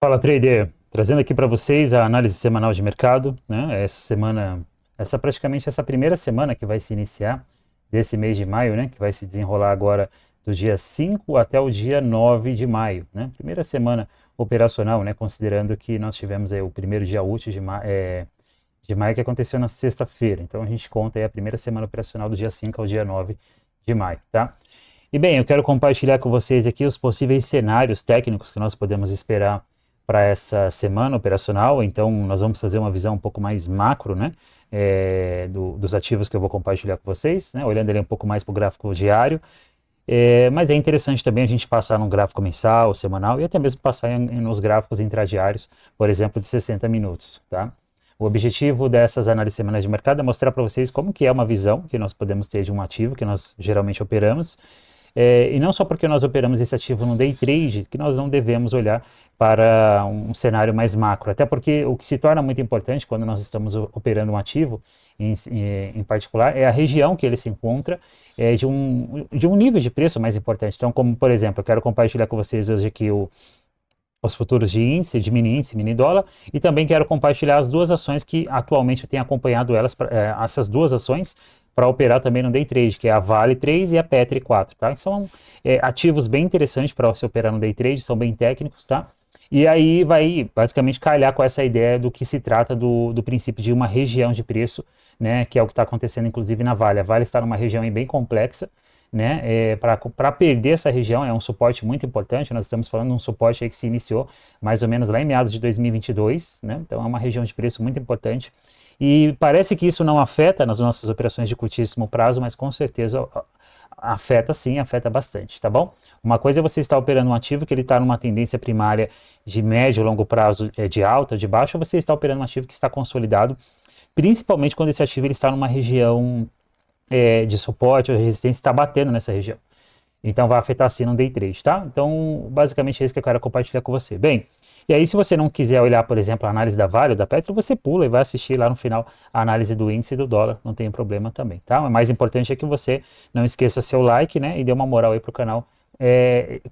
Fala, trader. Trazendo aqui para vocês a análise semanal de mercado, né? Essa semana, praticamente essa primeira semana que vai se iniciar desse mês de maio, né? Que vai se desenrolar agora do dia 5 até o dia 9 de maio, né? Primeira semana operacional, né? Considerando que nós tivemos aí o primeiro dia útil de maio que aconteceu na sexta-feira. Então a gente conta aí a primeira semana operacional do dia 5 ao dia 9 de maio, tá? E bem, eu quero compartilhar com vocês aqui os possíveis cenários técnicos que nós podemos esperar para essa semana operacional. Então, nós vamos fazer uma visão um pouco mais macro, né, dos ativos que eu vou compartilhar com vocês, né, olhando ali um pouco mais para o gráfico diário. Mas é interessante também a gente passar num gráfico mensal, semanal e até mesmo passar nos gráficos intradiários, por exemplo, de 60 minutos, tá? O objetivo dessas análises semanais de mercado é mostrar para vocês como que é uma visão que nós podemos ter de um ativo que nós geralmente operamos, e não só porque nós operamos esse ativo no day trade, que nós não devemos olhar para um cenário mais macro, até porque o que se torna muito importante quando nós estamos operando um ativo, em particular, é a região que ele se encontra, de um nível de preço mais importante. Então, como por exemplo, eu quero compartilhar com vocês hoje aqui os futuros de índice, de mini índice, mini dólar, e também quero compartilhar as duas ações que atualmente eu tenho acompanhado essas duas ações, para operar também no day trade, que é a Vale 3 e a Petri 4, tá? São ativos bem interessantes para você operar no day trade, são bem técnicos, tá? E aí vai basicamente calhar com essa ideia do que se trata do princípio de uma região de preço, né? Que é o que está acontecendo inclusive na Vale. A Vale está numa região bem complexa, né? Para perder essa região é um suporte muito importante. Nós estamos falando de um suporte aí que se iniciou mais ou menos lá em meados de 2022, né? Então é uma região de preço muito importante. E parece que isso não afeta nas nossas operações de curtíssimo prazo, mas com certeza afeta sim, afeta bastante, tá bom? Uma coisa é você estar operando um ativo que ele está numa tendência primária de médio e longo prazo, de alta, de baixa, ou você está operando um ativo que está consolidado, principalmente quando esse ativo ele está numa região de suporte ou resistência, está batendo nessa região. Então vai afetar sim no day trade, tá? Então, basicamente é isso que eu quero compartilhar com você. Bem, e aí se você não quiser olhar, por exemplo, a análise da Vale ou da Petro, você pula e vai assistir lá no final a análise do índice e do dólar, não tem problema também, tá? O mais importante é que você não esqueça seu like, né, e dê uma moral aí pro canal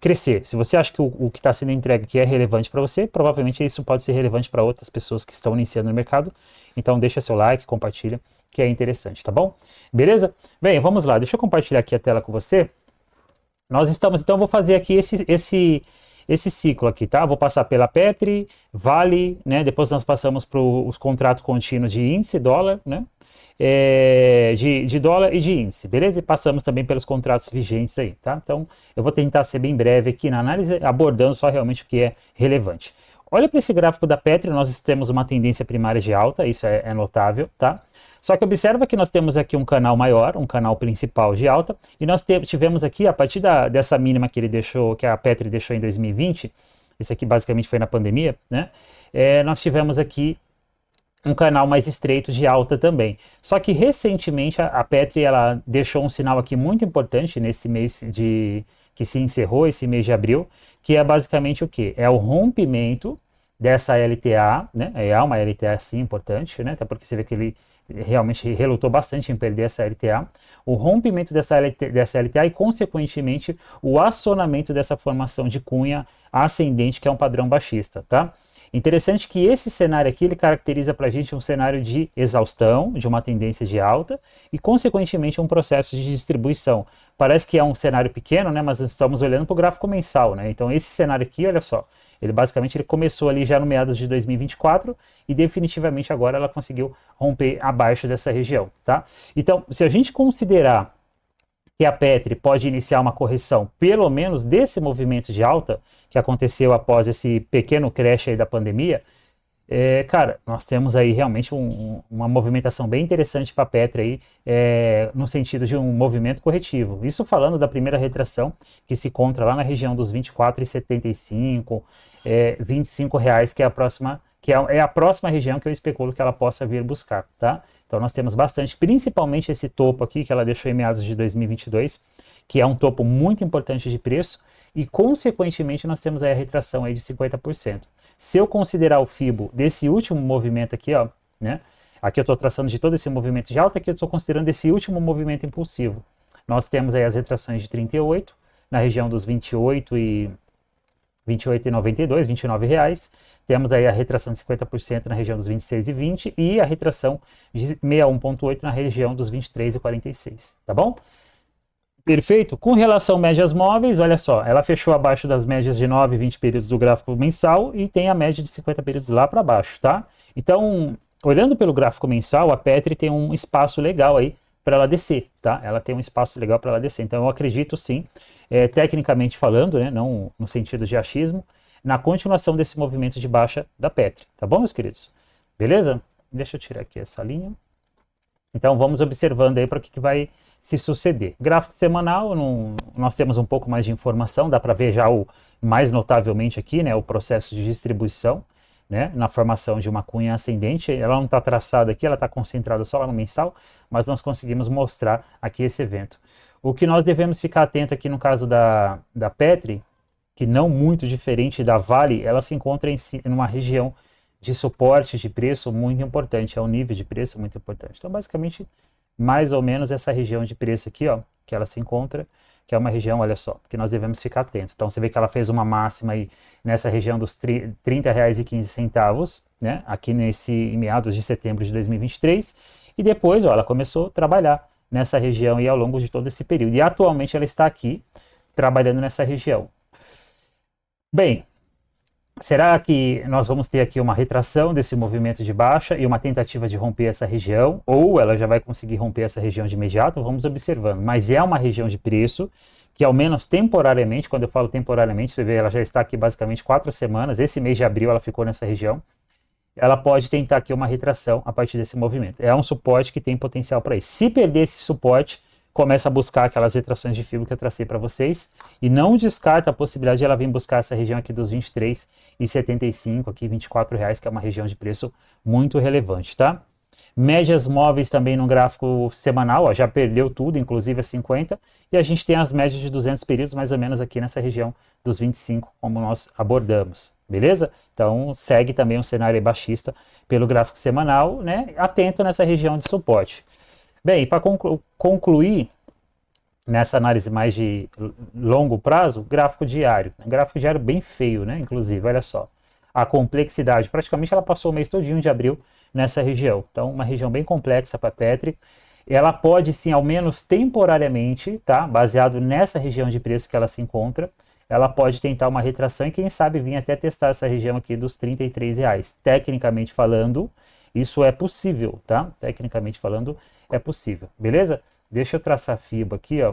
crescer. Se você acha que o que está sendo entregue aqui é relevante para você, provavelmente isso pode ser relevante para outras pessoas que estão iniciando no mercado. Então deixa seu like, compartilha, que é interessante, tá bom? Beleza? Bem, vamos lá, deixa eu compartilhar aqui a tela com você. Nós estamos, então, vou fazer aqui esse ciclo aqui, tá? Vou passar pela Petri, Vale, né? Depois nós passamos para os contratos contínuos de índice, dólar, né? De dólar e de índice, beleza? E passamos também pelos contratos vigentes aí, tá? Então, eu vou tentar ser bem breve aqui na análise, abordando só realmente o que é relevante. Olha para esse gráfico da Petri, nós temos uma tendência primária de alta, isso é notável, tá? Só que observa que nós temos aqui um canal maior, um canal principal de alta, e nós tivemos aqui, a partir dessa mínima que ele deixou, que a Petri deixou em 2020, esse aqui basicamente foi na pandemia, né? Nós tivemos aqui um canal mais estreito de alta também. Só que recentemente a Petri ela deixou um sinal aqui muito importante nesse mês que se encerrou, esse mês de abril, que é basicamente o quê? É o rompimento dessa LTA, né? É uma LTA sim importante, né? Até porque você vê que ele realmente relutou bastante em perder essa LTA, o rompimento dessa LTA e, consequentemente, o acionamento dessa formação de cunha ascendente, que é um padrão baixista, tá? Interessante que esse cenário aqui, ele caracteriza para a gente um cenário de exaustão, de uma tendência de alta e, consequentemente, um processo de distribuição. Parece que é um cenário pequeno, né, mas estamos olhando para o gráfico mensal, né? Então, esse cenário aqui, olha só, ele basicamente ele começou ali já no meados de 2024 e definitivamente agora ela conseguiu romper abaixo dessa região, tá? Então, se a gente considerar que a Petri pode iniciar uma correção, pelo menos desse movimento de alta que aconteceu após esse pequeno crash aí da pandemia, cara, nós temos aí realmente uma movimentação bem interessante para a Petri aí, no sentido de um movimento corretivo. Isso falando da primeira retração, que se encontra lá na região dos 24,75, R$ 25, que é a próxima, é a próxima região que eu especulo que ela possa vir buscar, tá? Então nós temos bastante, principalmente esse topo aqui que ela deixou em meados de 2022, que é um topo muito importante de preço, e consequentemente nós temos aí a retração aí de 50%. Se eu considerar o FIBO desse último movimento aqui, ó, né? Aqui eu estou traçando de todo esse movimento de alta, aqui eu estou considerando esse último movimento impulsivo. Nós temos aí as retrações de 38, na região dos 28 e 28,92, R$ 29. Temos aí a retração de 50% na região dos 26,20 e a retração de 61,8 na região dos 23,46, tá bom? Perfeito. Com relação a médias móveis, olha só, ela fechou abaixo das médias de 9 e 20 períodos do gráfico mensal e tem a média de 50 períodos lá para baixo, tá? Então, olhando pelo gráfico mensal, a Petri tem um espaço legal aí para ela descer, tá? Ela tem um espaço legal para ela descer. Então, eu acredito sim, tecnicamente falando, né, não no sentido de achismo, na continuação desse movimento de baixa da Petri, tá bom, meus queridos? Beleza? Deixa eu tirar aqui essa linha. Então, vamos observando aí para o que vai se suceder. Gráfico semanal, nós temos um pouco mais de informação, dá para ver já mais notavelmente aqui, né, o processo de distribuição, né, na formação de uma cunha ascendente. Ela não está traçada aqui, ela está concentrada só lá no mensal, mas nós conseguimos mostrar aqui esse evento. O que nós devemos ficar atento aqui no caso da Petri, que não muito diferente da Vale, ela se encontra em uma região de suporte de preço muito importante, é um nível de preço muito importante. Então, basicamente, mais ou menos essa região de preço aqui, ó, que ela se encontra, que é uma região, olha só, que nós devemos ficar atentos. Então, você vê que ela fez uma máxima aí nessa região dos R$ 30,15, né, aqui em meados de setembro de 2023, e depois, ó, ela começou a trabalhar nessa região aí ao longo de todo esse período. E atualmente ela está aqui, trabalhando nessa região. Bem, será que nós vamos ter aqui uma retração desse movimento de baixa e uma tentativa de romper essa região? Ou ela já vai conseguir romper essa região de imediato? Vamos observando. Mas é uma região de preço que, ao menos temporariamente, quando eu falo temporariamente, você vê, ela já está aqui basicamente 4 semanas. Esse mês de abril ela ficou nessa região. Ela pode tentar aqui uma retração a partir desse movimento. É um suporte que tem potencial para isso. Se perder esse suporte, começa a buscar aquelas retrações de fibra que eu tracei para vocês e não descarta a possibilidade de ela vir buscar essa região aqui dos 23,75, aqui R$ 24, que é uma região de preço muito relevante, tá? Médias móveis também no gráfico semanal, ó, já perdeu tudo, inclusive a 50, e a gente tem as médias de 200 períodos mais ou menos aqui nessa região dos 25, como nós abordamos, beleza? Então segue também um cenário baixista pelo gráfico semanal, né? Atento nessa região de suporte. Bem, para concluir nessa análise mais de longo prazo, gráfico diário. Gráfico diário bem feio, né? Inclusive, olha só. A complexidade, praticamente ela passou o mês todinho de abril nessa região. Então, uma região bem complexa para a Petri. Ela pode, sim, ao menos temporariamente, tá? Baseado nessa região de preço que ela se encontra, ela pode tentar uma retração e, quem sabe, vir até testar essa região aqui dos R$ 33. Tecnicamente falando, isso é possível, tá? Tecnicamente falando, é possível, beleza? Deixa eu traçar a FIBA aqui, ó,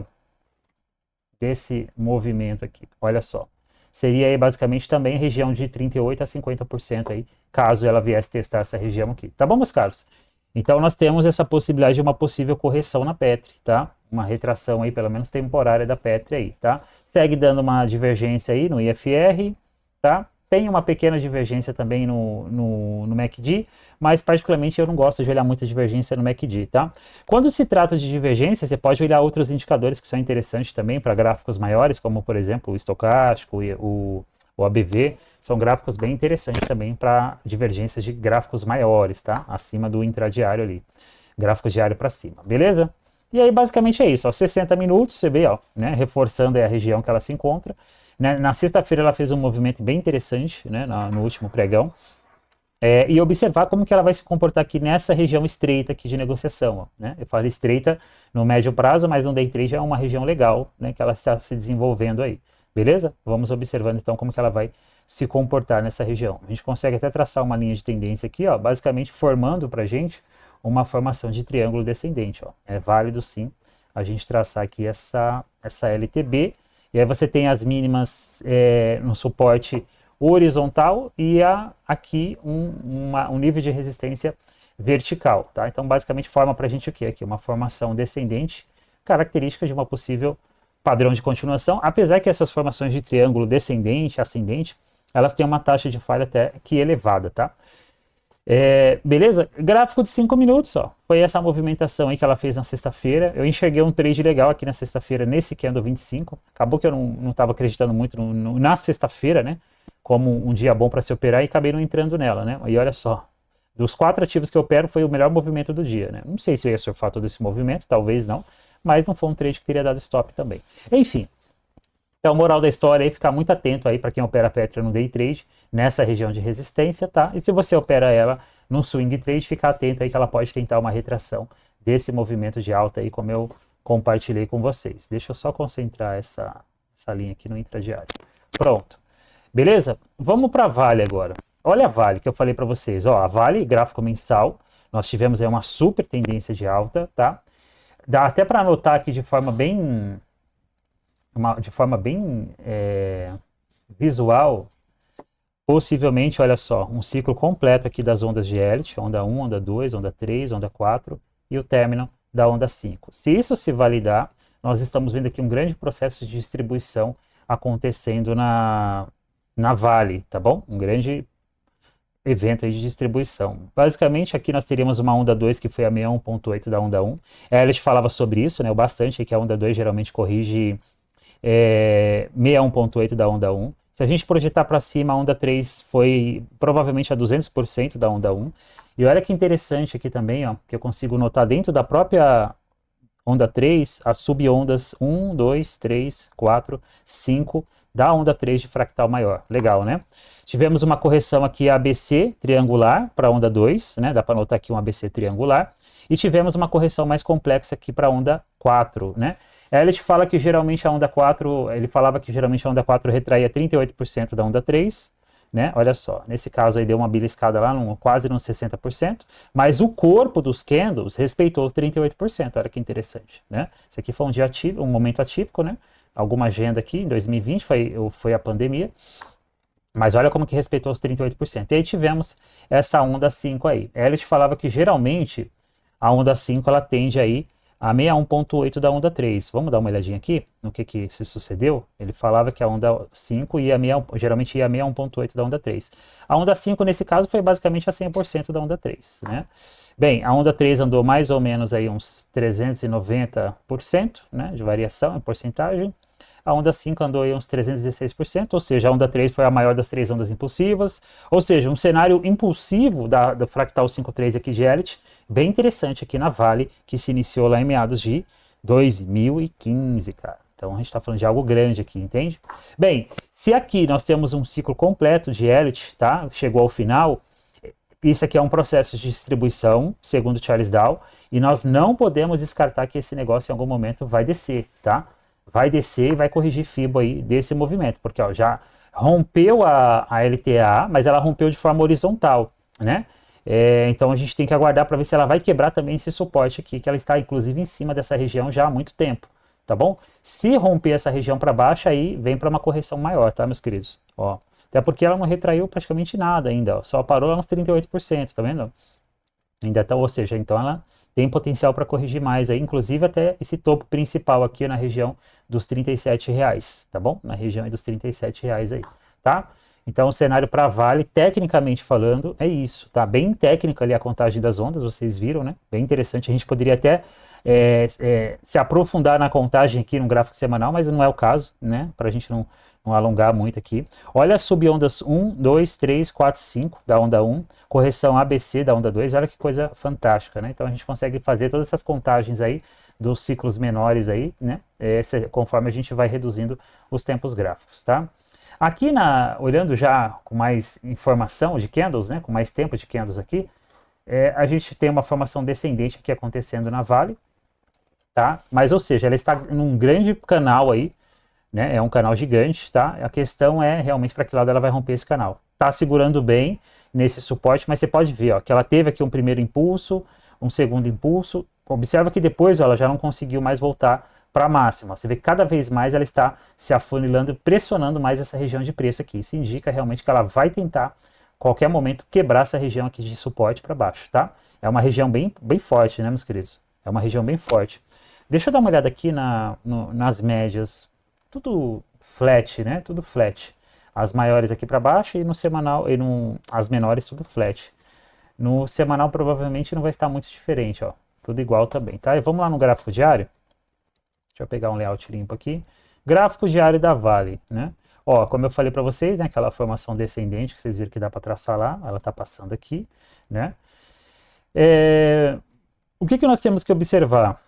desse movimento aqui, olha só. Seria aí basicamente também região de 38% a 50% aí, caso ela viesse testar essa região aqui. Tá bom, meus caros? Então nós temos essa possibilidade de uma possível correção na Petri, tá? Uma retração aí, pelo menos temporária da Petri aí, tá? Segue dando uma divergência aí no IFR, tá? Tem uma pequena divergência também no MACD, mas particularmente eu não gosto de olhar muita divergência no MACD, tá? Quando se trata de divergência, você pode olhar outros indicadores que são interessantes também para gráficos maiores, como por exemplo o estocástico e o ABV, são gráficos bem interessantes também para divergências de gráficos maiores, tá? Acima do intradiário ali, gráficos diário para cima, beleza? E aí basicamente é isso, ó, 60 minutos, você vê, ó, né, reforçando a região que ela se encontra. Na sexta-feira ela fez um movimento bem interessante, né, no último pregão, e observar como que ela vai se comportar aqui nessa região estreita aqui de negociação, ó, né? Eu falo estreita no médio prazo, mas no day trade é uma região legal, né, que ela está se desenvolvendo aí, beleza? Vamos observando então como que ela vai se comportar nessa região. A gente consegue até traçar uma linha de tendência aqui, ó, basicamente formando para a gente uma formação de triângulo descendente, ó. É válido sim a gente traçar aqui essa LTB. E aí você tem as mínimas no suporte horizontal e aqui um nível de resistência vertical, tá? Então basicamente forma para a gente o que aqui? Uma formação descendente, característica de uma possível padrão de continuação, apesar que essas formações de triângulo descendente, ascendente, elas têm uma taxa de falha até que elevada, tá? Beleza? Gráfico de 5 minutos, ó. Foi essa movimentação aí que ela fez na sexta-feira. Eu enxerguei um trade legal aqui na sexta-feira, nesse candle 25. Acabou que eu não estava acreditando muito na sexta-feira, né? Como um dia bom para se operar e acabei não entrando nela, né? E olha só, dos 4 ativos que eu opero foi o melhor movimento do dia, né? Não sei se eu ia surfar todo esse movimento, talvez não, mas não foi um trade que teria dado stop também. Enfim, Então, moral da história aí, ficar muito atento aí para quem opera Petria no day trade, nessa região de resistência, tá? E se você opera ela no swing trade, ficar atento aí que ela pode tentar uma retração desse movimento de alta aí, como eu compartilhei com vocês. Deixa eu só concentrar essa linha aqui no intradiário. Pronto. Beleza? Vamos para a Vale agora. Olha a Vale que eu falei para vocês. Ó, a Vale, gráfico mensal, nós tivemos aí uma super tendência de alta, tá? Dá até para anotar aqui de forma bem visual, possivelmente, olha só, um ciclo completo aqui das ondas de Elliott, onda 1, onda 2, onda 3, onda 4 e o término da onda 5. Se isso se validar, nós estamos vendo aqui um grande processo de distribuição acontecendo na Vale, tá bom? Um grande evento aí de distribuição. Basicamente, aqui nós teríamos uma onda 2 que foi a 61.8 da onda 1. Elliott falava sobre isso, né, bastante, que a onda 2 geralmente corrige 61.8 da onda 1. Se a gente projetar para cima, a onda 3 foi provavelmente a 200% da onda 1. E olha que interessante aqui também, ó, que eu consigo notar dentro da própria onda 3, as subondas 1, 2, 3, 4, 5 da onda 3 de fractal maior. Legal, né? Tivemos uma correção aqui ABC triangular para a onda 2, né? Dá para notar aqui um ABC triangular. E tivemos uma correção mais complexa aqui para a onda 4, né? Elliott fala que geralmente a onda 4, ele falava que geralmente a onda 4 retraía 38% da onda 3, né? Olha só, nesse caso aí deu uma beliscada lá quase nos 60%, mas o corpo dos candles respeitou os 38%, olha que interessante, né? Isso aqui foi um dia atípico, um momento atípico, né? Alguma agenda aqui em 2020 foi a pandemia, mas olha como que respeitou os 38%. E aí tivemos essa onda 5 aí. Elliott falava que geralmente a onda 5 ela tende aí a 61.8 da onda 3. Vamos dar uma olhadinha aqui no que se sucedeu? Ele falava que a onda 5 geralmente ia a 61.8 da onda 3. A onda 5, nesse caso, foi basicamente a 100% da onda 3, né? Bem, a onda 3 andou mais ou menos aí uns 390%, né, de variação em porcentagem. A onda 5 andou aí uns 316%, ou seja, a onda 3 foi a maior das três ondas impulsivas, ou seja, um cenário impulsivo do fractal 5.3 aqui de Elliott, bem interessante aqui na Vale, que se iniciou lá em meados de 2015, cara. Então a gente está falando de algo grande aqui, entende? Bem, se aqui nós temos um ciclo completo de Elliott, tá? Chegou ao final, isso aqui é um processo de distribuição, segundo Charles Dow, e nós não podemos descartar que esse negócio em algum momento vai descer, tá? Vai descer e vai corrigir FIBO aí desse movimento, porque ó, já rompeu a LTA, mas ela rompeu de forma horizontal, né? Então a gente tem que aguardar para ver se ela vai quebrar também esse suporte aqui, que ela está inclusive em cima dessa região já há muito tempo, tá bom? Se romper essa região para baixo, aí vem para uma correção maior, tá, meus queridos? Ó, até porque ela não retraiu praticamente nada ainda, ó, só parou lá uns 38%, tá vendo? Ainda tá, ou seja, então ela tem potencial para corrigir mais aí, inclusive até esse topo principal aqui na região dos R$37, tá bom? Na região dos R$37 aí, tá? Então o cenário para Vale, tecnicamente falando, é isso, tá? Bem técnica ali a contagem das ondas, vocês viram, né? Bem interessante, a gente poderia até se aprofundar na contagem aqui no gráfico semanal, mas não é o caso, né? Para a gente não alongar muito aqui. Olha as subondas 1, 2, 3, 4, 5 da onda 1, correção ABC da onda 2, olha que coisa fantástica, né? Então a gente consegue fazer todas essas contagens aí dos ciclos menores aí, né? Conforme a gente vai reduzindo os tempos gráficos, tá? Aqui olhando já com mais informação de candles, né? Com mais tempo de candles aqui, a gente tem uma formação descendente aqui acontecendo na Vale, tá? Mas, ou seja, ela está num grande canal aí, né? É um canal gigante, tá? A questão é realmente para que lado ela vai romper esse canal. Tá segurando bem nesse suporte, mas você pode ver, ó, que ela teve aqui um primeiro impulso, um segundo impulso. Observa que depois, ó, ela já não conseguiu mais voltar para a máxima. Você vê que cada vez mais ela está se afunilando, pressionando mais essa região de preço aqui. Isso indica realmente que ela vai tentar, qualquer momento, quebrar essa região aqui de suporte para baixo, tá? É uma região bem forte, né, meus queridos? É uma região bem forte. Deixa eu dar uma olhada aqui nas médias. Tudo flat, né? Tudo flat. As maiores aqui para baixo e no semanal, as menores tudo flat. No semanal provavelmente não vai estar muito diferente, ó. Tudo igual também, tá? E vamos lá no gráfico diário. Deixa eu pegar um layout limpo aqui. Gráfico diário da Vale, né? Ó, como eu falei para vocês, né? Aquela formação descendente que vocês viram que dá para traçar lá, ela tá passando aqui, né? O que nós temos que observar?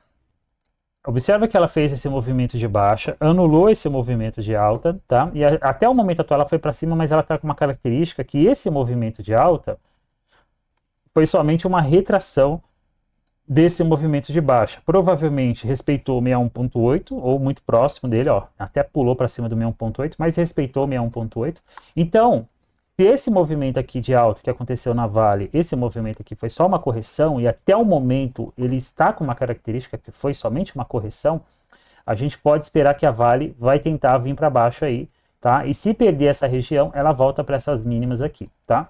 Observa que ela fez esse movimento de baixa, anulou esse movimento de alta, tá? E até o momento atual ela foi para cima, mas ela está com uma característica que esse movimento de alta foi somente uma retração desse movimento de baixa. Provavelmente respeitou o 61.8 ou muito próximo dele, ó, até pulou para cima do 61.8, mas respeitou o 61.8. Então, se esse movimento aqui de alta que aconteceu na Vale, esse movimento aqui foi só uma correção e até o momento ele está com uma característica que foi somente uma correção, a gente pode esperar que a Vale vai tentar vir para baixo aí, tá? E se perder essa região, ela volta para essas mínimas aqui, tá?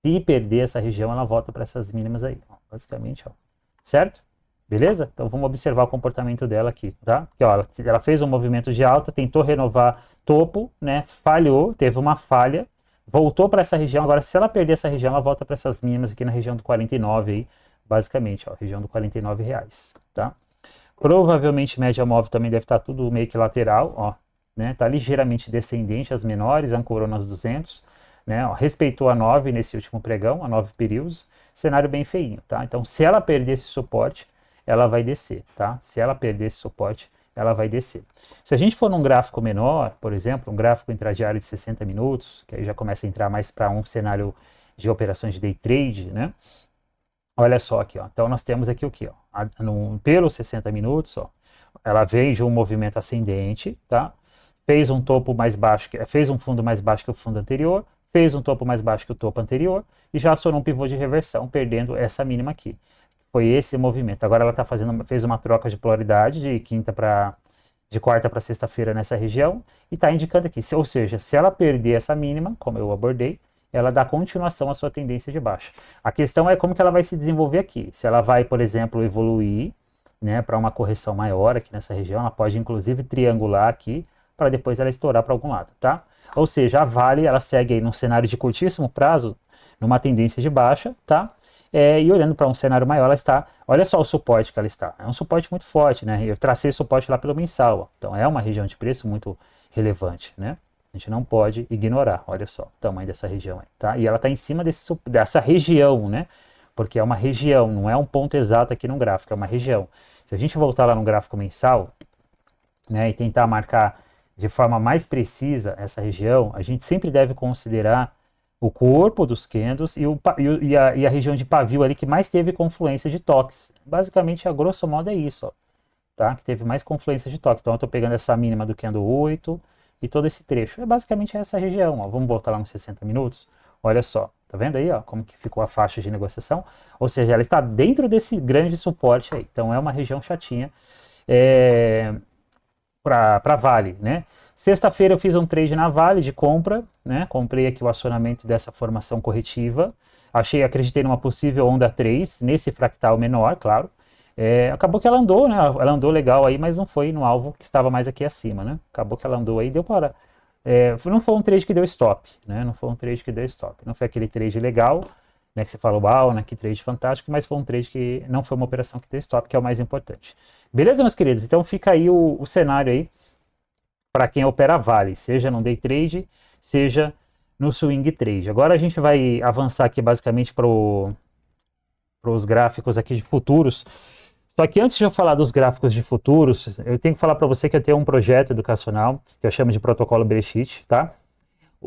Se perder essa região, ela volta para essas mínimas aí, ó, basicamente, ó. Certo? Beleza? Então vamos observar o comportamento dela aqui, tá? Porque, ó, ela fez um movimento de alta, tentou renovar topo, né? Falhou, teve uma falha, voltou para essa região. Agora, se ela perder essa região, ela volta para essas mínimas aqui na região do 49 aí, basicamente, ó, região do R$ 49, tá? Provavelmente média móvel também deve estar tudo meio que lateral, ó, né? Tá ligeiramente descendente, as menores, ancorou nas 200, né? Ó, respeitou a 9 nesse último pregão, a 9 períodos, cenário bem feinho, tá? Então, se ela perder esse suporte, ela vai descer, tá? Se ela perder esse suporte, ela vai descer. Se a gente for num gráfico menor, por exemplo, um gráfico intradiário de 60 minutos, que aí já começa a entrar mais para um cenário de operações de day trade, né? Olha só aqui, ó. Então nós temos aqui o que, ó? Pelos 60 minutos, ó, ela vem de um movimento ascendente, tá? Fez um topo mais baixo, fez um fundo mais baixo que o fundo anterior, fez um topo mais baixo que o topo anterior e já acionou um pivô de reversão, perdendo essa mínima aqui. Foi esse movimento. Agora ela tá fez uma troca de polaridade de quarta para sexta-feira nessa região e está indicando aqui, ou seja, se ela perder essa mínima, como eu abordei, ela dá continuação à sua tendência de baixa. A questão é como que ela vai se desenvolver aqui. Se ela vai, por exemplo, evoluir, né, para uma correção maior aqui nessa região, ela pode inclusive triangular aqui para depois ela estourar para algum lado, tá? Ou seja, a Vale, ela segue aí num cenário de curtíssimo prazo, numa tendência de baixa, tá? E olhando para um cenário maior, ela está, olha só o suporte que ela está, é um suporte muito forte, né? Eu tracei suporte lá pelo mensal, ó. Então é uma região de preço muito relevante, né? A gente não pode ignorar, olha só o tamanho dessa região aí, tá? E ela está em cima dessa região, né? Porque é uma região, não é um ponto exato aqui no gráfico, é uma região. Se a gente voltar lá no gráfico mensal, né, e tentar marcar de forma mais precisa essa região, a gente sempre deve considerar o corpo dos candles e a região de pavio ali que mais teve confluência de toques. Basicamente, a grosso modo é isso, ó, tá? Que teve mais confluência de toques. Então eu estou pegando essa mínima do candle 8 e todo esse trecho. É basicamente essa região, ó. Vamos voltar lá nos 60 minutos. Olha só, tá vendo aí, ó, como que ficou a faixa de negociação? Ou seja, ela está dentro desse grande suporte aí. Então é uma região chatinha. Para Vale, né? Sexta-feira eu fiz um trade na Vale de compra, né? Comprei aqui o acionamento dessa formação corretiva. Acreditei numa possível onda 3, nesse fractal menor, claro. Acabou que ela andou, né? Ela andou legal aí, mas não foi no alvo que estava mais aqui acima, né? Acabou que ela andou aí, deu para... não foi um trade que deu stop, né? Não foi um trade que deu stop. Não foi aquele trade legal, né, que você falou, uau, né, que trade fantástico, mas foi um trade que não foi uma operação que deu stop, que é o mais importante. Beleza, meus queridos? Então fica aí o cenário aí para quem opera Vale, seja no day trade, seja no swing trade. Agora a gente vai avançar aqui basicamente para os gráficos aqui de futuros. Só que antes de eu falar dos gráficos de futuros, eu tenho que falar para você que eu tenho um projeto educacional que eu chamo de Protocolo Bereshit, tá?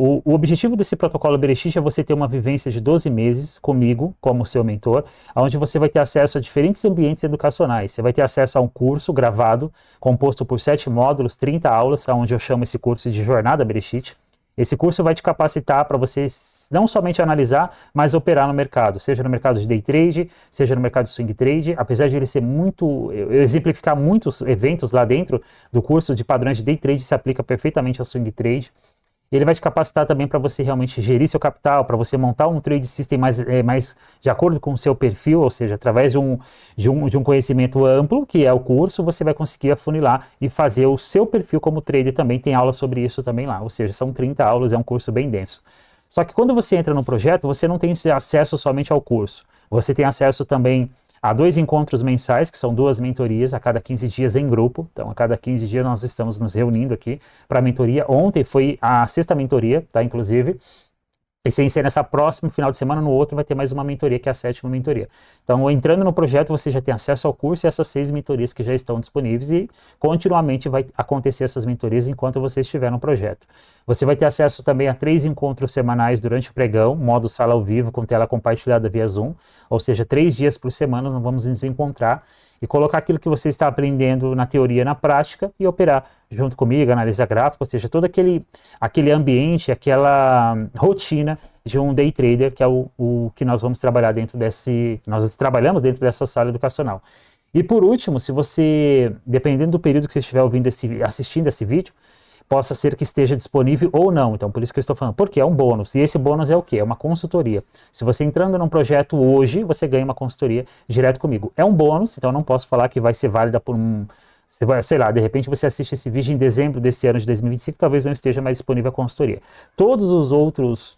O objetivo desse protocolo Bereshit é você ter uma vivência de 12 meses comigo, como seu mentor, onde você vai ter acesso a diferentes ambientes educacionais. Você vai ter acesso a um curso gravado, composto por 7 módulos, 30 aulas, onde eu chamo esse curso de Jornada Bereshit. Esse curso vai te capacitar para você não somente analisar, mas operar no mercado, seja no mercado de day trade, seja no mercado de swing trade. Apesar de ele ser eu exemplificar muitos eventos lá dentro do curso de padrões de day trade, se aplica perfeitamente ao swing trade. Ele vai te capacitar também para você realmente gerir seu capital, para você montar um trade system mais de acordo com o seu perfil, ou seja, através de um conhecimento amplo, que é o curso, você vai conseguir afunilar e fazer o seu perfil como trader também. Tem aula sobre isso também lá, ou seja, são 30 aulas, é um curso bem denso. Só que quando você entra no projeto, você não tem acesso somente ao curso, você tem acesso também a 2 encontros mensais, que são 2 mentorias a cada 15 dias em grupo. Então, a cada 15 dias nós estamos nos reunindo aqui para mentoria. Ontem foi a 6ª mentoria, tá? Inclusive, E se iniciar nessa próxima final de semana, no outro vai ter mais uma mentoria, que é a 7ª mentoria. Então, entrando no projeto, você já tem acesso ao curso e essas 6 mentorias que já estão disponíveis e continuamente vai acontecer essas mentorias enquanto você estiver no projeto. Você vai ter acesso também a 3 encontros semanais durante o pregão, modo sala ao vivo, com tela compartilhada via Zoom, ou seja, 3 dias por semana nós vamos nos encontrar e colocar aquilo que você está aprendendo na teoria na prática e operar junto comigo, analisar gráfico, ou seja, todo aquele ambiente, aquela rotina de um day trader, que é o que nós vamos trabalhar nós trabalhamos dentro dessa sala educacional. E por último, se você, dependendo do período que você estiver assistindo esse vídeo, possa ser que esteja disponível ou não. Então, por isso que eu estou falando, porque é um bônus. E esse bônus é o quê? É uma consultoria. Se você entrando num projeto hoje, você ganha uma consultoria direto comigo. É um bônus, então eu não posso falar que vai ser válida por sei lá, de repente você assiste esse vídeo em dezembro desse ano de 2025, talvez não esteja mais disponível a consultoria. Todos os outros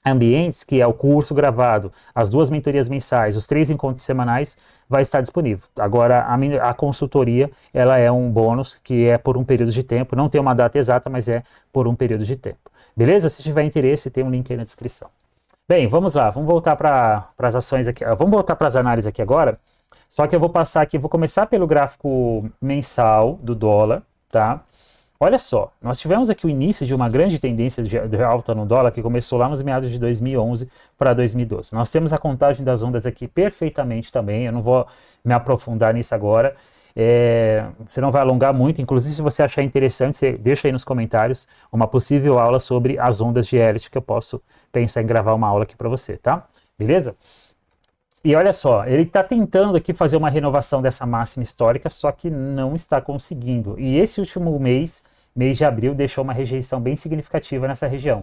ambientes, que é o curso gravado, as 2 mentorias mensais, os 3 encontros semanais, vai estar disponível. Agora, a consultoria, ela é um bônus que é por um período de tempo, não tem uma data exata, mas é por um período de tempo. Beleza? Se tiver interesse, tem um link aí na descrição. Bem, vamos lá, vamos voltar para as ações aqui, vamos voltar para as análises aqui agora, só que eu vou passar aqui, vou começar pelo gráfico mensal do dólar, tá? Olha só, nós tivemos aqui o início de uma grande tendência de alta no dólar que começou lá nos meados de 2011 para 2012. Nós temos a contagem das ondas aqui perfeitamente também, eu não vou me aprofundar nisso agora, você não vai alongar muito, inclusive se você achar interessante, você deixa aí nos comentários uma possível aula sobre as ondas de Elliott, que eu posso pensar em gravar uma aula aqui para você, tá? Beleza? E olha só, ele está tentando aqui fazer uma renovação dessa máxima histórica, só que não está conseguindo. E esse último mês de abril, deixou uma rejeição bem significativa nessa região.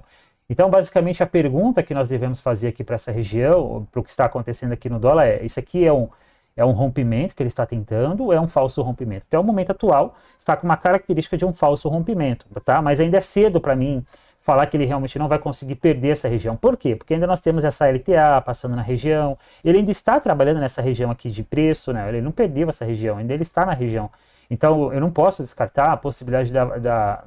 Então, basicamente, a pergunta que nós devemos fazer aqui para essa região, para o que está acontecendo aqui no dólar isso aqui é um rompimento que ele está tentando ou é um falso rompimento? Até o momento atual, está com uma característica de um falso rompimento, tá? Mas ainda é cedo para mim falar que ele realmente não vai conseguir perder essa região. Por quê? Porque ainda nós temos essa LTA passando na região, ele ainda está trabalhando nessa região aqui de preço, né? Ele não perdeu essa região, ainda ele está na região. Então, eu não posso descartar a possibilidade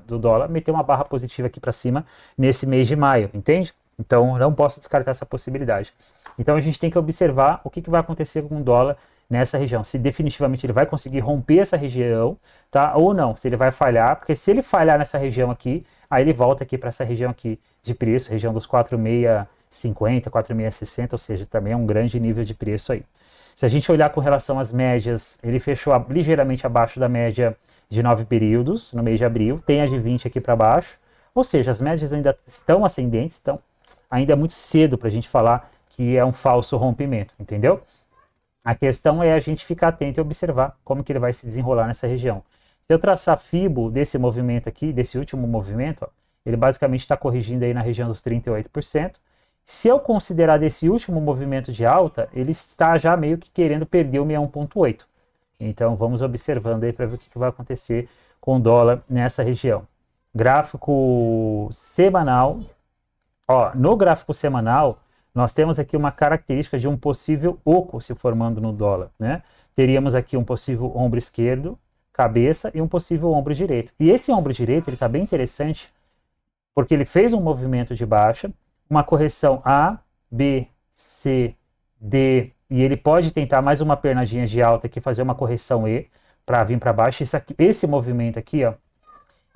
do dólar meter uma barra positiva aqui para cima nesse mês de maio, entende? Então, não posso descartar essa possibilidade. Então, a gente tem que observar o que vai acontecer com o dólar nessa região. Se definitivamente ele vai conseguir romper essa região, tá? Ou não, se ele vai falhar, porque se ele falhar nessa região aqui, aí ele volta aqui para essa região aqui de preço, região dos 4.650, 4.660, ou seja, também é um grande nível de preço aí. Se a gente olhar com relação às médias, ele fechou ligeiramente abaixo da média de 9 períodos no mês de abril, tem a de 20 aqui para baixo, ou seja, as médias ainda estão ascendentes, então ainda é muito cedo para a gente falar que é um falso rompimento, entendeu? A questão é a gente ficar atento e observar como que ele vai se desenrolar nessa região. Se eu traçar FIBO desse movimento aqui, desse último movimento, ó, ele basicamente está corrigindo aí na região dos 38%. Se eu considerar desse último movimento de alta, ele está já meio que querendo perder o 61,8. Então vamos observando aí para ver o que vai acontecer com o dólar nessa região. Gráfico semanal. Ó, no gráfico semanal, nós temos aqui uma característica de um possível oco se formando no dólar, né? Teríamos aqui um possível ombro esquerdo, cabeça e um possível ombro direito. E esse ombro direito, ele está bem interessante, porque ele fez um movimento de baixa, uma correção A, B, C, D, e ele pode tentar mais uma pernadinha de alta aqui, fazer uma correção E, para vir para baixo. Esse movimento aqui, ó,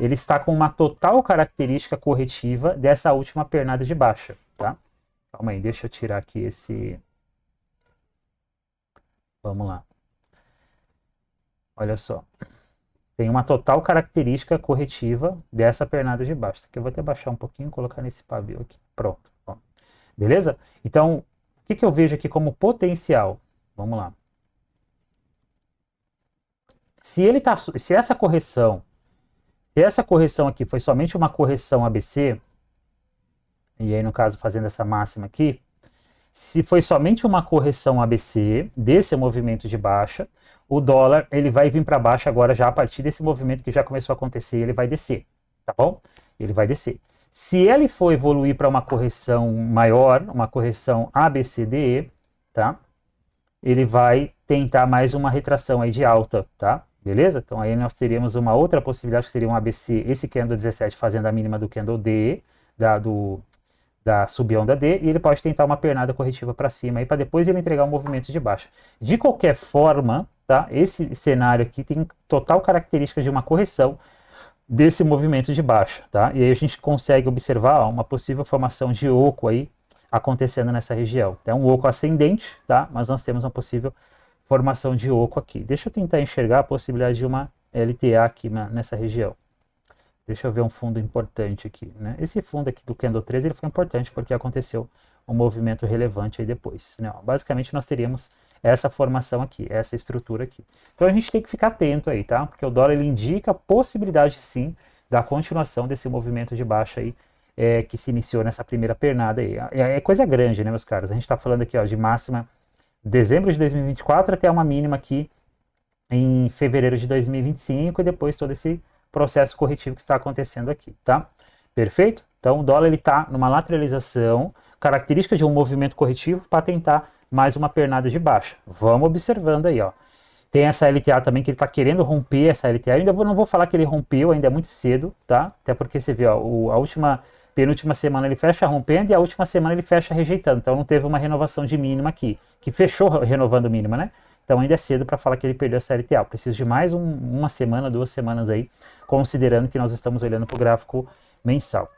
ele está com uma total característica corretiva dessa última pernada de baixa, tá? Calma aí, deixa eu tirar aqui esse... Vamos lá. Olha só. Tem uma total característica corretiva dessa pernada de baixo. Aqui eu vou até baixar um pouquinho e colocar nesse pavio aqui. Pronto. Ó. Beleza? Então, o que eu vejo aqui como potencial? Vamos lá. Se essa correção aqui foi somente uma correção ABC, e aí no caso fazendo essa máxima aqui, se foi somente uma correção ABC desse movimento de baixa, o dólar ele vai vir para baixo agora já a partir desse movimento que já começou a acontecer, ele vai descer, tá bom? Ele vai descer. Se ele for evoluir para uma correção maior, uma correção ABCDE, tá? Ele vai tentar mais uma retração aí de alta, tá? Beleza? Então aí nós teríamos uma outra possibilidade que seria um ABC, esse candle 17 fazendo a mínima do candle DE, da subonda D, e ele pode tentar uma pernada corretiva para cima aí para depois ele entregar um movimento de baixa. De qualquer forma, tá? Esse cenário aqui tem total característica de uma correção desse movimento de baixa, tá? E aí a gente consegue observar uma possível formação de oco aí acontecendo nessa região. É um oco ascendente, tá? Mas nós temos uma possível formação de oco aqui. Deixa eu tentar enxergar a possibilidade de uma LTA aqui nessa região. Deixa eu ver um fundo importante aqui, né? Esse fundo aqui do Candle 13 ele foi importante porque aconteceu um movimento relevante aí depois, né? Basicamente nós teríamos essa formação aqui, essa estrutura aqui. Então a gente tem que ficar atento aí, tá? Porque o dólar ele indica a possibilidade sim da continuação desse movimento de baixa aí que se iniciou nessa primeira pernada aí. É coisa grande, né, meus caros? A gente está falando aqui ó, de máxima dezembro de 2024 até uma mínima aqui em fevereiro de 2025 e depois todo esse processo corretivo que está acontecendo aqui, tá? Perfeito? Então o dólar ele está numa lateralização, característica de um movimento corretivo para tentar mais uma pernada de baixa. Vamos observando aí, ó. Tem essa LTA também que ele está querendo romper essa LTA. Eu ainda não vou falar que ele rompeu, ainda é muito cedo, tá? Até porque você vê, ó, a penúltima semana ele fecha rompendo e a última semana ele fecha rejeitando. Então não teve uma renovação de mínima aqui, que fechou renovando mínima, né? Então ainda é cedo para falar que ele perdeu essa LTA. Eu preciso de mais uma semana, 2 semanas aí, considerando que nós estamos olhando para o gráfico mensal.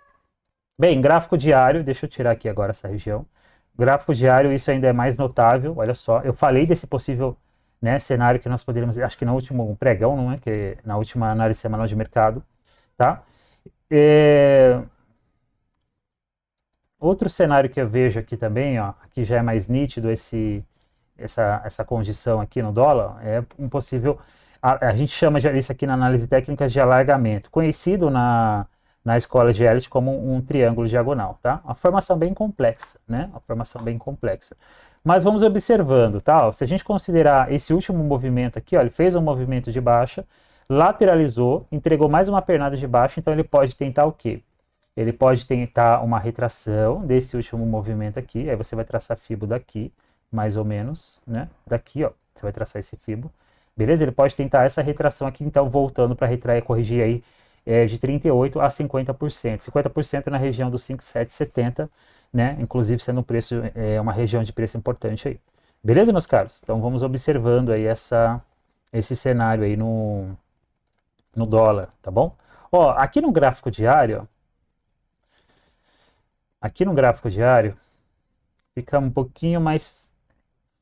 Bem, gráfico diário, deixa eu tirar aqui agora essa região. Gráfico diário, isso ainda é mais notável, olha só. Eu falei desse possível, né, cenário que nós poderíamos, acho que no último pregão, não é? Que na última análise semanal de mercado, tá? Outro cenário que eu vejo aqui também, ó, aqui já é mais nítido essa condição aqui no dólar, é um possível, a gente chama isso aqui na análise técnica de alargamento, conhecido na escola de Elliott como um triângulo diagonal, tá? Uma formação bem complexa, né? Uma formação bem complexa. Mas vamos observando, tá? Se a gente considerar esse último movimento aqui, ó, ele fez um movimento de baixa, lateralizou, entregou mais uma pernada de baixa, então ele pode tentar o quê? Ele pode tentar uma retração desse último movimento aqui, aí você vai traçar fibo daqui, mais ou menos, né? Daqui, ó, você vai traçar esse fibo, beleza? Ele pode tentar essa retração aqui, então voltando para retrair, corrigir aí de 38% a 50%. 50% na região dos 5,770, né? Inclusive sendo um preço, uma região de preço importante aí. Beleza, meus caros? Então vamos observando aí esse cenário aí no dólar, tá bom? Ó, aqui no gráfico diário, fica um pouquinho mais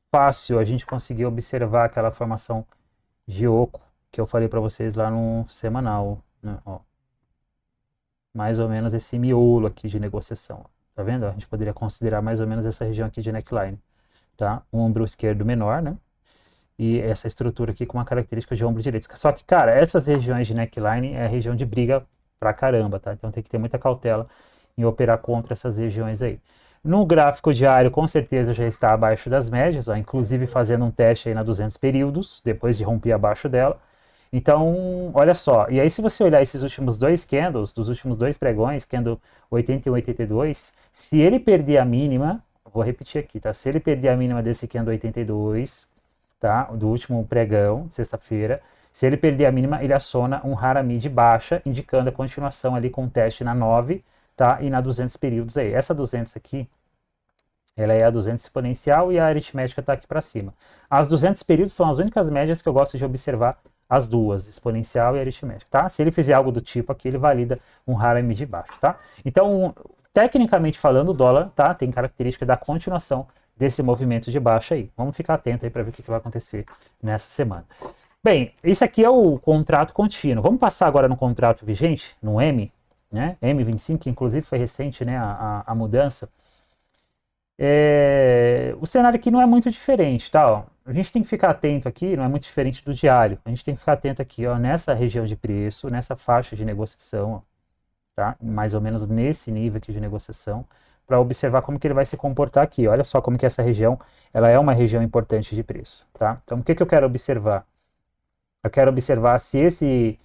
fácil a gente conseguir observar aquela formação de oco que eu falei para vocês lá no semanal, né? Ó, mais ou menos esse miolo aqui de negociação, tá vendo? A gente poderia considerar mais ou menos essa região aqui de neckline, tá? Um ombro esquerdo menor, né? E essa estrutura aqui com uma característica de ombro direito. Só que, cara, essas regiões de neckline é região de briga pra caramba, tá? Então tem que ter muita cautela em operar contra essas regiões aí. No gráfico diário, com certeza já está abaixo das médias, ó, inclusive fazendo um teste aí na 200 períodos, depois de romper abaixo dela. Então, olha só, e aí se você olhar esses últimos dois candles, dos últimos dois pregões, candle 81 e 82, se ele perder a mínima, vou repetir aqui, tá? Se ele perder a mínima desse candle 82, tá? Do último pregão, sexta-feira, se ele perder a mínima, ele aciona um Harami de baixa, indicando a continuação ali com o teste na 9, tá? E na 200 períodos aí. Essa 200 aqui, ela é a 200 exponencial e a aritmética está aqui para cima. As 200 períodos são as únicas médias que eu gosto de observar, as duas, exponencial e aritmética, tá? Se ele fizer algo do tipo aqui, ele valida um Harami de baixo, tá? Então, tecnicamente falando, o dólar, tá? Tem característica da continuação desse movimento de baixa aí. Vamos ficar atento aí para ver o que vai acontecer nessa semana. Bem, esse aqui é o contrato contínuo. Vamos passar agora no contrato vigente, no M, né? M25, que inclusive foi recente, né? A mudança. O cenário aqui não é muito diferente, tá? Ó, a gente tem que ficar atento aqui, não é muito diferente do diário. A gente tem que ficar atento aqui, ó, nessa região de preço, nessa faixa de negociação, ó, tá? Mais ou menos nesse nível aqui de negociação, para observar como que ele vai se comportar aqui. Olha só como que essa região, ela é uma região importante de preço, tá? Então, o que eu quero observar? Eu quero observar se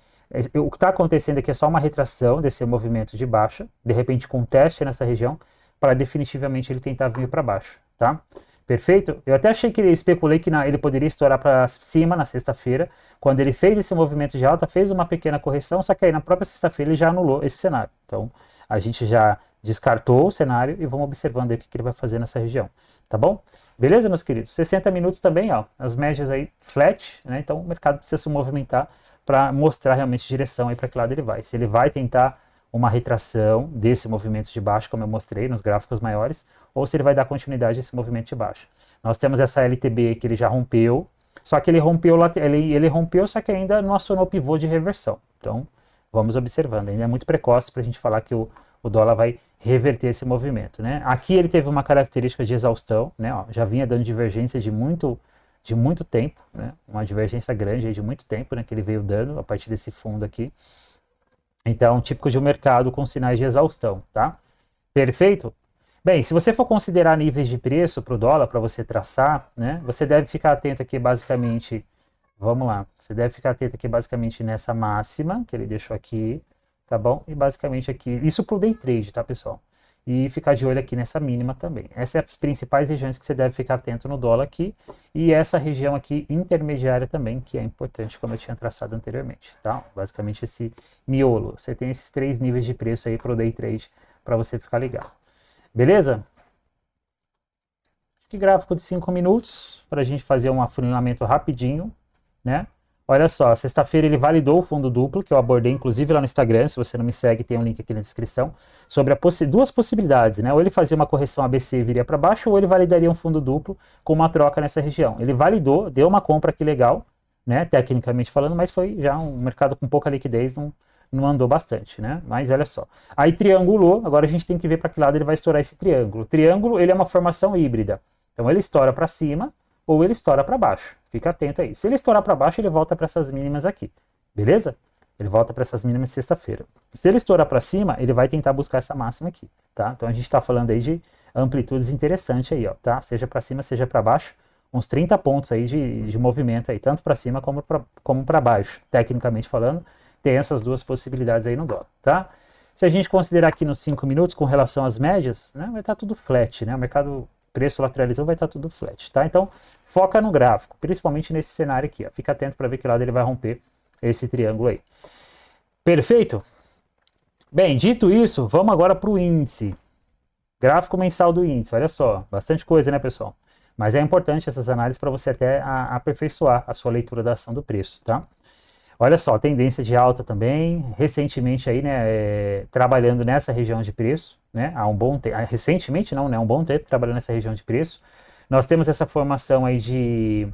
o que está acontecendo aqui é só uma retração desse movimento de baixa, de repente com um teste nessa região, para definitivamente ele tentar vir para baixo, tá? Perfeito? Eu até especulei que ele poderia estourar para cima na sexta-feira, quando ele fez esse movimento de alta, fez uma pequena correção, só que aí na própria sexta-feira ele já anulou esse cenário. Então, a gente já descartou o cenário e vamos observando aí o que ele vai fazer nessa região, tá bom? Beleza, meus queridos? 60 minutos também, ó, as médias aí flat, né? Então o mercado precisa se movimentar para mostrar realmente direção aí para que lado ele vai. Se ele vai tentar uma retração desse movimento de baixo, como eu mostrei nos gráficos maiores, ou se ele vai dar continuidade a esse movimento de baixo. Nós temos essa LTB que ele já rompeu, só que ele rompeu, só que ainda não acionou o pivô de reversão. Então, vamos observando. Ainda é muito precoce para a gente falar que o dólar vai reverter esse movimento, né? Aqui ele teve uma característica de exaustão, né? Ó, já vinha dando divergência de muito tempo, né? Uma divergência grande aí de muito tempo, né? Que ele veio dando a partir desse fundo aqui. Então, típico de um mercado com sinais de exaustão, tá? Perfeito? Bem, se você for considerar níveis de preço para o dólar, para você traçar, né? Você deve ficar atento aqui basicamente, vamos lá, você deve ficar atento aqui basicamente nessa máxima que ele deixou aqui, tá bom? E basicamente aqui, isso pro day trade, tá, pessoal? E ficar de olho aqui nessa mínima também. Essas são as principais regiões que você deve ficar atento no dólar aqui. E essa região aqui intermediária também, que é importante, como eu tinha traçado anteriormente, tá? Basicamente esse miolo. Você tem esses 3 níveis de preço aí pro day trade para você ficar ligado. Beleza? Aqui gráfico de 5 minutos para a gente fazer um afunilamento rapidinho, né? Olha só, sexta-feira ele validou o fundo duplo, que eu abordei inclusive lá no Instagram, se você não me segue tem um link aqui na descrição, sobre duas possibilidades, né? Ou ele fazia uma correção ABC e viria para baixo, ou ele validaria um fundo duplo com uma troca nessa região. Ele validou, deu uma compra aqui legal, né? Tecnicamente falando, mas foi já um mercado com pouca liquidez, não andou bastante, né? Mas olha só. Aí triangulou, agora a gente tem que ver para que lado ele vai estourar esse triângulo. O triângulo, ele é uma formação híbrida. Então ele estoura para cima ou ele estoura para baixo. Fica atento aí. Se ele estourar para baixo, ele volta para essas mínimas aqui. Beleza? Ele volta para essas mínimas sexta-feira. Se ele estourar para cima, ele vai tentar buscar essa máxima aqui, tá? Então a gente está falando aí de amplitudes interessantes aí, ó, tá? Seja para cima, seja para baixo. Uns 30 pontos aí de movimento aí, tanto para cima como para baixo. Tecnicamente falando, tem essas duas possibilidades aí no dólar, tá? Se a gente considerar aqui nos 5 minutos com relação às médias, né, vai estar tudo flat, né? O mercado preço lateralizou, vai estar tudo flat, tá? Então, foca no gráfico, principalmente nesse cenário aqui, ó. Fica atento para ver que lado ele vai romper esse triângulo aí. Perfeito? Bem, dito isso, vamos agora para o índice. Gráfico mensal do índice, olha só, bastante coisa, né, pessoal? Mas é importante essas análises para você até aperfeiçoar a sua leitura da ação do preço, tá? Olha só, tendência de alta também, recentemente aí, né, trabalhando nessa região de preço, né, há um bom tempo, recentemente não, né, um bom tempo trabalhando nessa região de preço. Nós temos essa formação aí de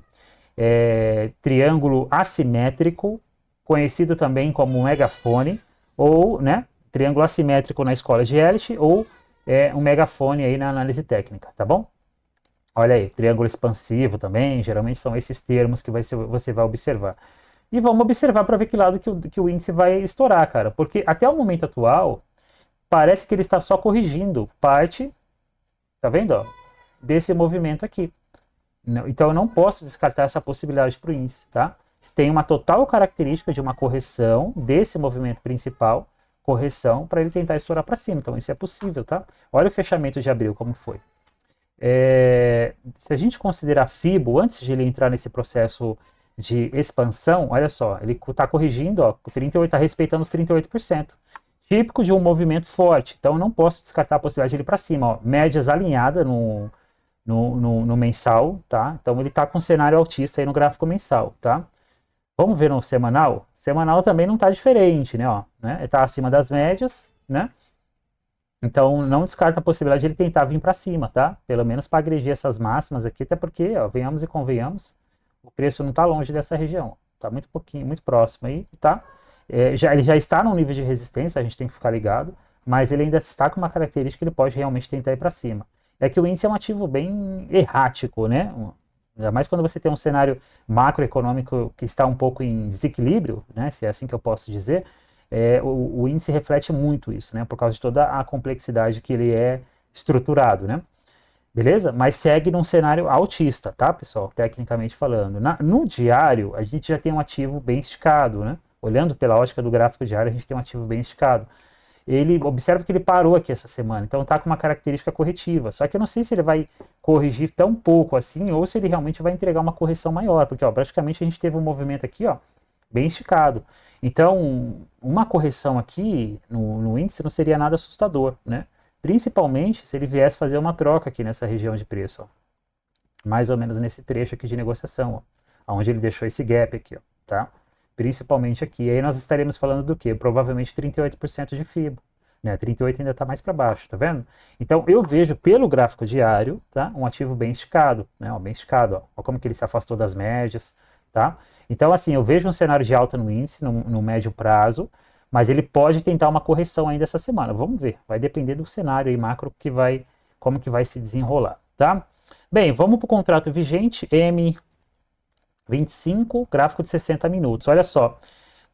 triângulo assimétrico, conhecido também como megafone, ou, né, triângulo assimétrico na escola de Elliott, ou um megafone aí na análise técnica, tá bom? Olha aí, triângulo expansivo também, geralmente são esses termos que você vai observar. E vamos observar para ver que lado que o índice vai estourar, cara. Porque até o momento atual, parece que ele está só corrigindo parte, tá vendo, ó, desse movimento aqui. Então eu não posso descartar essa possibilidade para o índice, tá? Tem uma total característica de uma correção desse movimento principal, correção para ele tentar estourar para cima. Então isso é possível, tá? Olha o fechamento de abril como foi. Se a gente considerar FIBO, antes de ele entrar nesse processo de expansão, olha só, ele está corrigindo, ó, 38, está respeitando os 38%. Típico de um movimento forte, então eu não posso descartar a possibilidade de ele para cima, ó, médias alinhadas no mensal, tá? Então ele está com um cenário altista aí no gráfico mensal, tá? Vamos ver no semanal? Semanal também não está diferente, né? Ó, né? Está acima das médias, né? Então não descarta a possibilidade de ele tentar vir para cima, tá? Pelo menos para agredir essas máximas aqui, até porque, ó, venhamos e convenhamos, o preço não está longe dessa região, está muito pouquinho, muito próximo aí, tá? Ele já está num nível de resistência, a gente tem que ficar ligado, mas ele ainda está com uma característica que ele pode realmente tentar ir para cima. É que o índice é um ativo bem errático, né? Ainda mais quando você tem um cenário macroeconômico que está um pouco em desequilíbrio, né? Se é assim que eu posso dizer, o índice reflete muito isso, né? Por causa de toda a complexidade que ele é estruturado, né? Beleza? Mas segue num cenário altista, tá, pessoal? Tecnicamente falando. No diário, a gente já tem um ativo bem esticado, né? Olhando pela ótica do gráfico diário, a gente tem um ativo bem esticado. Ele observa que ele parou aqui essa semana, então tá com uma característica corretiva. Só que eu não sei se ele vai corrigir tão pouco assim, ou se ele realmente vai entregar uma correção maior, porque ó, praticamente a gente teve um movimento aqui, ó, bem esticado. Então, uma correção aqui no índice não seria nada assustador, né? Principalmente se ele viesse fazer uma troca aqui nessa região de preço, ó. Mais ou menos nesse trecho aqui de negociação, ó, onde ele deixou esse gap aqui, ó, tá? Principalmente aqui. E aí nós estaremos falando do quê? Provavelmente 38% de FIBO. Né? 38 ainda está mais para baixo, tá vendo? Então eu vejo pelo gráfico diário, tá? Um ativo bem esticado, né? Ó, bem esticado, ó. Ó como que ele se afastou das médias, tá? Então assim, eu vejo um cenário de alta no índice, no médio prazo, mas ele pode tentar uma correção ainda essa semana. Vamos ver, vai depender do cenário aí macro como que vai se desenrolar, tá? Bem, vamos para o contrato vigente, M25, gráfico de 60 minutos. Olha só,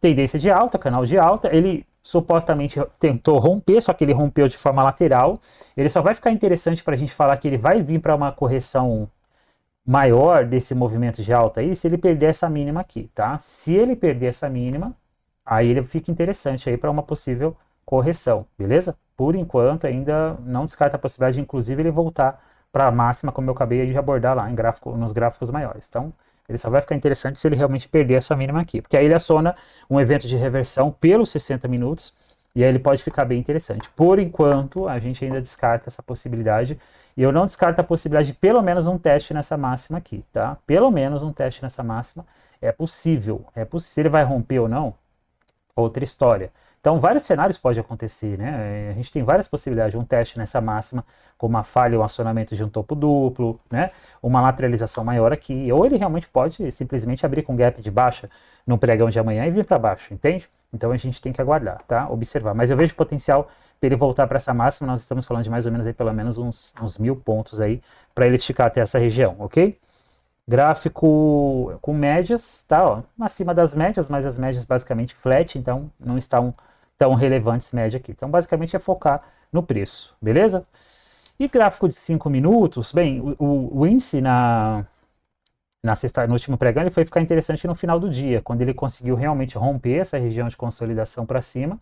tendência de alta, canal de alta, ele supostamente tentou romper, só que ele rompeu de forma lateral. Ele só vai ficar interessante para a gente falar que ele vai vir para uma correção maior desse movimento de alta aí, se ele perder essa mínima aqui, tá? Se ele perder essa mínima, aí ele fica interessante aí para uma possível correção, beleza? Por enquanto ainda não descarta a possibilidade de inclusive ele voltar para a máxima, como eu acabei de abordar lá nos gráficos maiores. Então, ele só vai ficar interessante se ele realmente perder essa mínima aqui, porque aí ele aciona um evento de reversão pelos 60 minutos, e aí ele pode ficar bem interessante. Por enquanto, a gente ainda descarta essa possibilidade, e eu não descarto a possibilidade de pelo menos um teste nessa máxima aqui, tá? Pelo menos um teste nessa máxima é possível. Se ele vai romper ou não, outra história. Então, vários cenários podem acontecer, né? A gente tem várias possibilidades de um teste nessa máxima, com uma falha ou um acionamento de um topo duplo, né? Uma lateralização maior aqui, ou ele realmente pode simplesmente abrir com gap de baixa no pregão de amanhã e vir para baixo, entende? Então a gente tem que aguardar, tá? Observar. Mas eu vejo potencial para ele voltar para essa máxima, nós estamos falando de mais ou menos aí, pelo menos uns 1.000 pontos aí, para ele esticar até essa região, ok? Gráfico com médias, tá? Ó, acima das médias, mas as médias basicamente flat, então não estão tão relevantes média aqui. Então basicamente é focar no preço, beleza? E gráfico de 5 minutos, bem, o índice no último pregão ele foi ficar interessante no final do dia, quando ele conseguiu realmente romper essa região de consolidação para cima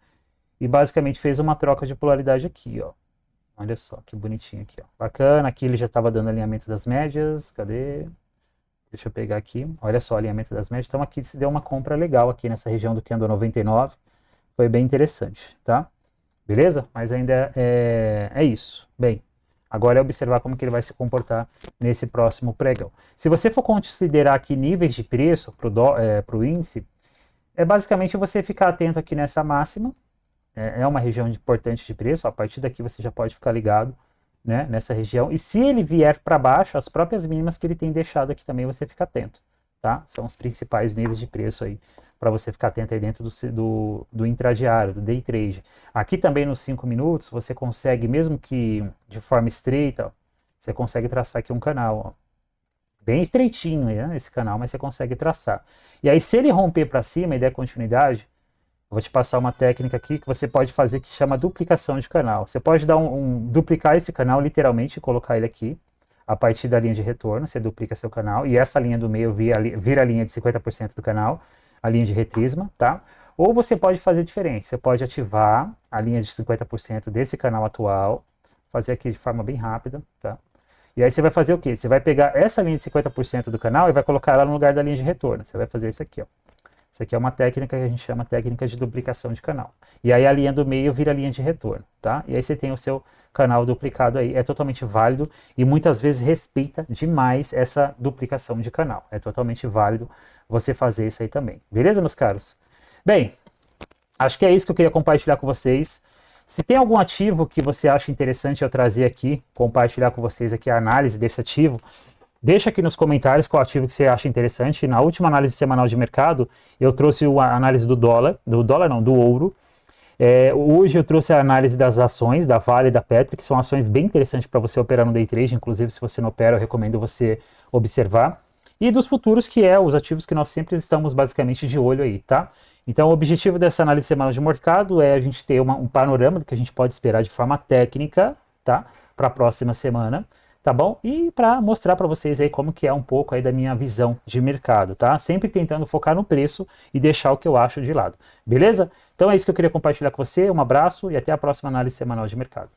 e basicamente fez uma troca de polaridade aqui, ó. Olha só que bonitinho aqui, ó. Bacana, aqui ele já estava dando alinhamento das médias, cadê? Deixa eu pegar aqui, olha só o alinhamento das médias. Então aqui se deu uma compra legal aqui nessa região do candle 99. Foi bem interessante, tá? Beleza? Mas ainda é isso. Bem, agora é observar como que ele vai se comportar nesse próximo pregão. Se você for considerar aqui níveis de preço para o índice, é basicamente você ficar atento aqui nessa máxima. É uma região importante de preço. A partir daqui você já pode ficar ligado, né, nessa região, e se ele vier para baixo, as próprias mínimas que ele tem deixado aqui também você fica atento, tá? São os principais níveis de preço aí, para você ficar atento aí dentro do intradiário, do day trade. Aqui também nos 5 minutos, você consegue, mesmo que de forma estreita, ó, você consegue traçar aqui um canal, ó, bem estreitinho, né, esse canal, mas você consegue traçar. E aí se ele romper para cima e der continuidade, eu vou te passar uma técnica aqui que você pode fazer que chama duplicação de canal. Você pode dar duplicar esse canal literalmente e colocar ele aqui a partir da linha de retorno. Você duplica seu canal e essa linha do meio vira a linha de 50% do canal, a linha de retrisma, tá? Ou você pode fazer diferente. Você pode ativar a linha de 50% desse canal atual, fazer aqui de forma bem rápida, tá? E aí você vai fazer o quê? Você vai pegar essa linha de 50% do canal e vai colocar ela no lugar da linha de retorno. Você vai fazer isso aqui, ó. Isso aqui é uma técnica que a gente chama técnica de duplicação de canal. E aí a linha do meio vira a linha de retorno, tá? E aí você tem o seu canal duplicado aí, é totalmente válido e muitas vezes respeita demais essa duplicação de canal. É totalmente válido você fazer isso aí também. Beleza, meus caros? Bem, acho que é isso que eu queria compartilhar com vocês. Se tem algum ativo que você acha interessante eu trazer aqui, compartilhar com vocês aqui a análise desse ativo, deixa aqui nos comentários qual ativo que você acha interessante. Na última análise semanal de mercado, eu trouxe a análise do ouro. Hoje eu trouxe a análise das ações, da Vale e da Petro, que são ações bem interessantes para você operar no day trade. Inclusive, se você não opera, eu recomendo você observar. E dos futuros, que é os ativos que nós sempre estamos basicamente de olho aí, tá? Então, o objetivo dessa análise semanal de mercado é a gente ter um panorama do que a gente pode esperar de forma técnica, tá? Para a próxima semana. Tá bom? E para mostrar para vocês aí como que é um pouco aí da minha visão de mercado, tá? Sempre tentando focar no preço e deixar o que eu acho de lado. Beleza? Então é isso que eu queria compartilhar com você. Um abraço e até a próxima análise semanal de mercado.